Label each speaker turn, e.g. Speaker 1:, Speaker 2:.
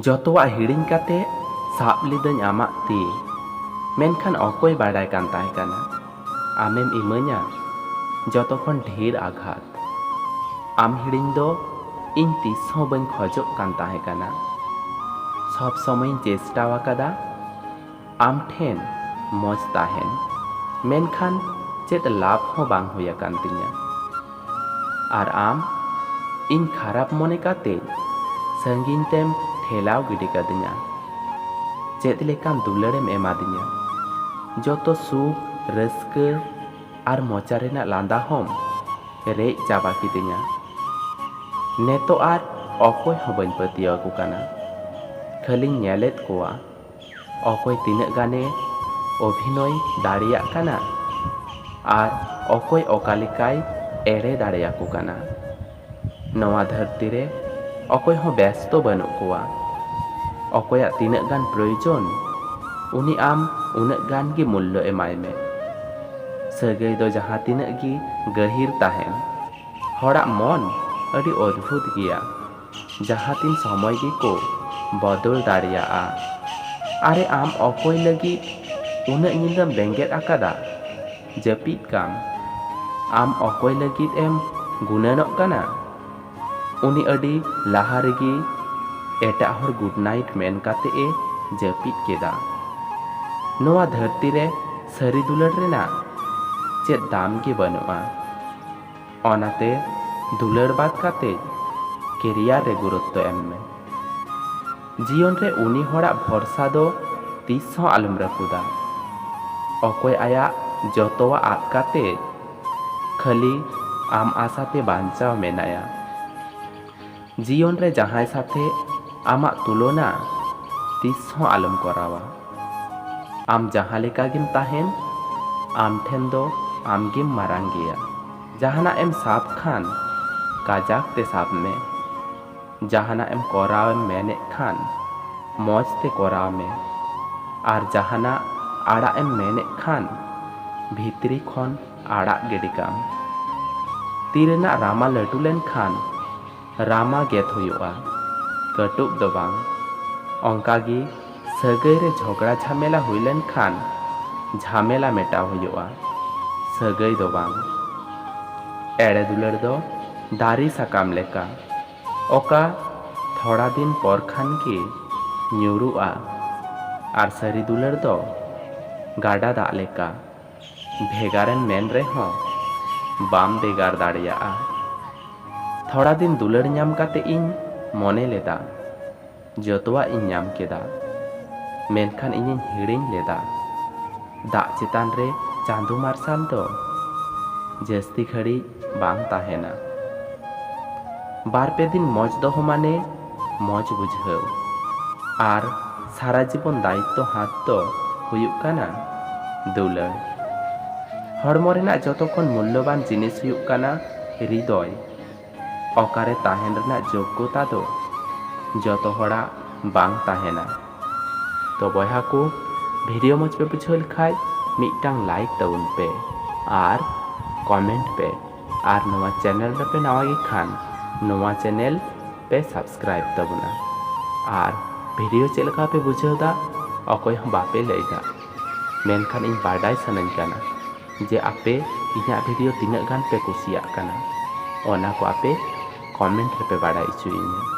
Speaker 1: ᱡᱚᱛᱚᱣᱟᱜ ᱦᱤᱲᱤᱧ ᱠᱟᱛᱮ ᱥᱟᱵ ᱞᱤᱫᱟᱹᱧ ᱟᱢᱟᱜ ᱛᱤ, ᱢᱮᱱᱠᱷᱟᱱ ᱚᱠᱚᱭ ᱵᱟᱰᱟᱭ ᱠᱟᱱ ᱛᱟᱦᱮᱸ ᱠᱟᱱᱟ ᱟᱢᱮᱢ ᱤᱢᱟᱹᱧᱟ ᱡᱚᱛᱚ ᱠᱷᱚᱱ ᱰᱷᱮᱨ ᱟᱜᱷᱟᱛ᱾ ᱟᱢ ᱦᱤᱲᱤᱧ ᱫᱚ ᱤᱧ ᱛᱤᱥ ᱦᱚᱸ ᱵᱟᱹᱧ ᱠᱷᱚᱡᱚᱜ ᱠᱟᱱ ᱛᱟᱦᱮᱸ ᱠᱟᱱᱟ᱾ ᱥᱚᱵ ᱥᱚᱢᱚᱭᱤᱧ ᱪᱮᱥᱴᱟ ᱟᱠᱟᱫᱟ ᱟᱢ ᱴᱷᱮᱱ ᱢᱚᱡᱽ ᱛᱟᱦᱮᱱ, ᱢᱮᱱᱠᱷᱟन ᱪᱮᱫ ᱞᱟᱵᱷ ᱦᱚᱸ ᱵᱟᱝ ᱦᱩᱭ ᱟᱠᱟᱱ ᱛᱤᱧᱟᱹ᱾ ᱟᱨ ᱟᱢ ᱤᱧ ᱠᱷᱟᱨᱟᱯ ᱢᱚᱱᱮ ᱠᱟᱛᱮ ᱥᱟᱺᱜᱤᱧ ᱛᱮᱢ ᱴᱷᱮᱞᱟᱣ ᱜᱤᱰᱤ ᱠᱟᱫᱤᱧᱟ᱾ ᱪᱮᱫ ᱞᱮᱠᱟᱱ ᱫᱩᱞᱟᱹᱲᱮᱢ ᱮᱢᱟᱫᱤᱧᱟ, ᱡᱚᱛᱚ ᱥᱩᱠ ᱨᱟᱹᱥᱠᱟᱹ ᱟᱨ ᱢᱚᱪᱟ ᱨᱮᱱᱟᱜ ᱞᱟᱸᱫᱟ ᱦᱚᱸᱢ ᱨᱮᱡ ᱪᱟᱵᱟ ᱠᱤᱫᱤᱧᱟ᱾ ᱱᱮᱛᱚᱜ ᱟᱨ ᱚᱠᱚᱭ ᱦᱚᱸ ᱵᱟᱹᱧ ᱯᱟᱹᱛᱭᱟᱹᱣ ᱟᱠᱚ ᱠᱟᱱᱟ᱾ ᱠᱷᱟᱹᱞᱤᱧ ᱧᱮᱞᱮᱫ ᱠᱚᱣᱟ ᱚᱠᱚᱭ ᱛᱤᱱᱟᱹᱜ ᱜᱟᱱᱮ ᱚᱵᱷᱤᱱᱚᱭ ᱫᱟᱲᱮᱭᱟᱜ ᱠᱟᱱᱟ ᱟᱨ ᱚᱠᱚᱭ ᱚᱠᱟ ᱞᱮᱠᱟᱭ ᱮᱲᱮ ᱫᱟᱲᱮᱭᱟᱠᱚ ᱠᱟᱱᱟ᱾ ᱱᱚᱣᱟ ᱫᱷᱟᱹᱨᱛᱤ ᱨᱮ ᱚᱠᱚᱭ ᱦᱚᱸ ᱵᱮᱥᱛᱚ ᱵᱟᱹᱱᱩᱜ ᱠᱚᱣᱟ᱾ ᱚᱠᱚᱭᱟᱜ ᱛᱤᱱᱟᱹᱜ ᱜᱟᱱ ᱯᱨᱚᱭᱳᱡᱚᱱ ᱩᱱᱤ ᱟᱢ ᱩᱱᱟᱹᱜ ᱜᱟᱱ ᱜᱮ ᱢᱩᱞᱞᱚ ᱮᱢᱟᱭ ᱢᱮ᱾ ᱥᱟᱹᱜᱟᱹᱭ ᱫᱚ ᱡᱟᱦᱟᱸ ᱛᱤᱱᱟᱹᱜ ᱜᱮ ᱜᱟᱹᱦᱤᱨ ᱛᱟᱦᱮᱱ, ᱦᱚᱲᱟᱜ ᱢᱚᱱ ᱟᱹᱰᱤ ᱚᱫᱽᱵᱷᱩᱛ ᱜᱮᱭᱟ, ᱡᱟᱦᱟᱸ ᱛᱤᱱ ᱥᱚᱢᱚᱭ ᱜᱮᱠᱚ ᱵᱚᱫᱚᱞ ᱫᱟᱲᱮᱭᱟᱜᱼᱟ᱾ ᱟᱨᱮ ᱟᱢ ᱚᱠᱚᱭ ᱞᱟᱹᱜᱤᱫ ᱩᱱᱟᱹᱜ ᱧᱤᱫᱟᱹᱢ ᱵᱮᱸᱜᱮᱫ ᱟᱠᱟᱫᱟ? ᱡᱟᱹᱯᱤᱫ ᱠᱟᱢ᱾ ᱟᱢ ᱚᱠᱚᱭ ᱞᱟᱹᱜᱤᱫ ᱮᱢ ᱜᱩᱱᱟᱹᱱᱚᱜ ᱠᱟᱱᱟ? ᱩᱱᱤ ᱟᱹᱰᱤ ᱞᱟᱦᱟ ᱨᱮᱜᱮ ᱮᱴᱟᱜ ᱦᱚᱲ ᱜᱩᱰ ᱱᱟᱭᱤᱴ ᱢᱮᱱ ᱠᱟᱛᱮ ᱮ ᱡᱟᱹᱯᱤᱫ ᱠᱮᱫᱟ᱾ ᱱᱚᱣᱟ ᱫᱷᱟᱹᱨᱛᱤ ᱨᱮ ᱥᱟᱹᱨᱤ ᱫᱩᱞᱟᱹᱲ ᱨᱮᱱᱟᱜ ᱪᱮᱫ ᱫᱟᱢ ᱜᱮ ᱵᱟᱹᱱᱩᱜᱼᱟ᱾ ᱚᱱᱟᱛᱮ ᱫᱩᱞᱟᱹᱲ ᱵᱟᱫ ᱠᱟᱛᱮ ᱠᱮᱨᱤᱭᱟᱨ ᱨᱮ ᱜᱩᱨᱩᱛᱛᱚ ᱮᱢ ᱢᱮ᱾ ᱡᱤᱭᱚᱱ ᱨᱮ ᱩᱱᱤ ᱦᱚᱲᱟᱜ ᱵᱷᱚᱨᱥᱟ ᱫᱚ ᱛᱤᱥ ᱦᱚᱸ ᱟᱞᱚᱢ ᱨᱟᱹᱯᱩᱫᱟ, ᱚᱠᱚᱭ ᱟᱭᱟᱜ ᱡᱚᱛᱚᱣᱟᱜ ᱟᱫ ᱠᱟᱛᱮ ᱠᱷᱟᱹᱞᱤ ᱟᱢ ᱟᱥᱟᱛᱮ ᱵᱟᱧᱪᱟᱣ ᱢᱮᱱᱟᱭᱟ᱾ ᱡᱤᱭᱚᱱ ᱨᱮ ᱡᱟᱦᱟᱸᱭ ᱥᱟথে ᱟᱢᱟᱜ ᱛᱩᱞᱚᱱᱟ ᱛᱤᱥ ᱦᱚᱸ ᱟᱞᱚᱢ ᱠᱚᱨᱟᱣᱟ᱾ ᱟᱢ ᱡᱟᱦᱟᱸ ᱞᱮᱠᱟ ᱜᱮᱢ ᱛᱟᱦᱮᱱ, ᱟᱢ ᱴᱷᱮᱱ ᱫᱚ ᱟᱢᱜᱮᱢ ᱢᱟᱨᱟᱝ ᱜᱮᱭᱟ᱾ ᱡᱟᱦᱟᱱᱟᱜ ᱮᱢ ᱥᱟᱵ ᱠᱷᱟᱱ ᱠᱟᱡᱟᱠ ᱛᱮ ᱥᱟᱵ ᱢᱮ᱾ ᱡᱟᱦᱟᱱᱟᱜ ᱮᱢ ᱠᱚᱨᱟᱣᱮᱢ ᱢᱮᱱᱮᱫ ᱠᱷᱟᱱ ᱢᱚᱡᱽ ᱛᱮ ᱠᱚᱨᱟᱣ ᱢᱮ᱾ ᱟᱨ ᱡᱟᱦᱟᱱᱟᱜ ᱟᱲᱟᱜ ᱮᱢ ᱢᱮᱱᱮᱫ ᱠᱷᱟᱱ ᱵᱷᱤᱛᱨᱤ ᱠᱷᱚᱱ ᱟᱲᱟᱜ ᱜᱤᱰᱤ ᱠᱟᱢ᱾ ᱛᱤ ᱨᱮᱱᱟᱜ ᱨᱟᱢᱟ ᱞᱟᱹᱴᱩ ᱞᱮᱱᱠᱷᱟᱱ ᱨᱟᱢᱟ ᱜᱮᱫ ᱦᱩᱭᱩᱜᱼᱟ, ᱠᱟᱹᱴᱩᱵ ᱫᱚ ᱵᱟᱝ᱾ ᱚᱱᱠᱟᱜᱮ ᱥᱟᱹᱜᱟᱹᱭ ᱨᱮ ᱡᱷᱚᱜᱽᱲᱟ ᱡᱷᱟᱢᱮᱞᱟ ᱦᱩᱭ ᱞᱮᱱᱠᱷᱟᱱ ᱡᱷᱟᱢᱮᱞᱟ ᱢᱮᱴᱟᱣ ᱦᱩᱭᱩᱜᱼᱟ, ᱥᱟᱹᱜᱟᱹᱭ ᱫᱚ ᱵᱟᱝ᱾ ᱮᱲᱮ ᱫᱩᱞᱟᱹᱲ ᱫᱚ ᱫᱟᱨᱮ ᱥᱟᱠᱟᱢ ᱞᱮᱠᱟ, ᱚᱠᱟ ᱛᱷᱚᱲᱟ ᱫᱤᱱ ᱯᱚᱨ ᱠᱷᱟᱱ ᱜᱮ ᱧᱩᱨᱩᱜᱼᱟ᱾ ᱟᱨ ᱥᱟᱹᱨᱤ ᱫᱩᱞᱟᱹᱲ ᱫᱚ ᱜᱟᱰᱟ ᱫᱟᱜ ᱞᱮᱠᱟ, ᱵᱷᱮᱜᱟᱨᱮᱢ ᱢᱮᱱ ᱨᱮᱦᱚᱸ ᱵᱟᱢ ᱵᱷᱮᱜᱟᱨ ᱫᱟᱲᱮᱭᱟᱜᱼᱟ᱾ ᱛᱷᱚᱲᱟ ᱫᱤᱱ ᱫᱩᱞᱟᱹᱲ ᱧᱟᱢ ᱠᱟᱛᱮ ᱤᱧ ᱢᱚᱱᱮ ᱞᱮᱫᱟ ᱡᱚᱛᱚᱣᱟᱜ ᱤᱧ ᱧᱟᱢ ᱠᱮᱫᱟ, ᱢᱮᱱᱠᱷᱟᱱ ᱤᱧᱤᱧ ᱦᱤᱲᱤᱧ ᱞᱮᱫᱟ ᱫᱟᱜ ᱪᱮᱛᱟᱱ ᱨᱮ ᱪᱟᱸᱫᱳ ᱢᱟᱨᱥᱟᱞ ᱫᱚ ᱡᱟᱹᱥᱛᱤ ᱜᱷᱟᱹᱲᱤᱡ ᱵᱟᱝ ᱛᱟᱦᱮᱱᱟ᱾ ᱵᱟᱨᱯᱮ ᱫᱤᱱ ᱢᱚᱡᱽ ᱫᱚᱦᱚ ᱢᱟᱱᱮ ᱢᱚᱡᱽ ᱵᱩᱡᱷᱟᱹᱣ, ᱟᱨ ᱥᱟᱨᱟ ᱡᱤᱵᱚᱱ ᱫᱟᱭᱤᱛᱛᱚ ᱦᱟᱛ ᱫᱚ ᱦᱩᱭᱩᱜ ᱠᱟᱱᱟ ᱫᱩᱞᱟᱹᱲ᱾ ᱦᱚᱲᱢᱚ ᱨᱮᱱᱟᱜ ᱡᱚᱛᱚ ᱠᱷᱚᱱ ᱢᱩᱞᱞᱚᱵᱟᱱ ᱡᱤᱱᱤᱥ ᱦᱩᱭᱩᱜ ᱠᱟᱱᱟ ᱦᱨᱤᱫᱚᱭ, ᱚᱠᱟᱨᱮ ᱛᱟᱦᱮᱱ ᱨᱮᱱᱟᱜ ᱡᱳᱜᱽᱜᱚᱛᱟ ᱫᱚ ᱡᱚᱛᱚ ᱦᱚᱲᱟᱜ ᱵᱟᱝ ᱛᱟᱦᱮᱱᱟ᱾ ᱛᱚ ᱵᱚᱭᱦᱟ ᱠᱚ, ᱵᱷᱤᱰᱤᱭᱳ ᱢᱚᱡᱽ ᱯᱮ ᱵᱩᱡᱷᱟᱹᱣ ᱞᱮᱠᱷᱟᱡ ᱢᱤᱫᱴᱟᱝ ᱞᱟᱭᱤᱠ ᱛᱟᱵᱚᱱ ᱯᱮ ᱟᱨ ᱠᱚᱢᱮᱱᱴ ᱯᱮ, ᱟᱨ ᱱᱚᱣᱟ ᱪᱮᱱᱮᱞ ᱨᱮᱯᱮ ᱱᱟᱣᱟ ᱜᱮ ᱠᱷᱟᱱ ᱱᱚᱣᱟ ᱪᱮᱱᱮᱞ ᱯᱮ ᱥᱟᱵᱥᱠᱨᱟᱭᱤᱵ ᱛᱟᱵᱚᱱᱟ᱾ ᱟᱨ ᱵᱷᱤᱰᱤᱭᱳ ᱪᱮᱫ ᱞᱮᱠᱟ ᱯᱮ ᱵᱩᱡᱷᱟᱹᱣᱫᱟ ᱚᱠᱚᱭ ᱦᱚᱸ ᱵᱟᱯᱮ ᱞᱟᱹᱭᱫᱟ, ᱢᱮᱱᱠᱷᱟᱱ ᱤᱧ ᱵᱟᱰᱟᱭ ᱥᱟᱱᱟᱧ ᱠᱟᱱᱟ ᱡᱮ ᱟᱯᱮ ᱤᱧᱟᱹᱜ ᱵᱷᱤᱰᱤᱭᱳ ᱛᱤᱱᱟᱹᱜ ᱜᱟᱱ ᱯᱮ ᱠᱩᱥᱤᱭᱟᱜ ᱠᱟᱱᱟ᱾ ᱚᱱᱟ ᱠᱚ ᱟᱯᱮ ᱠᱚᱢᱮᱱᱴ ᱨᱮᱯᱮ ᱵᱟᱲᱟᱭ ᱦᱚᱪᱚᱭᱤᱧᱟ᱾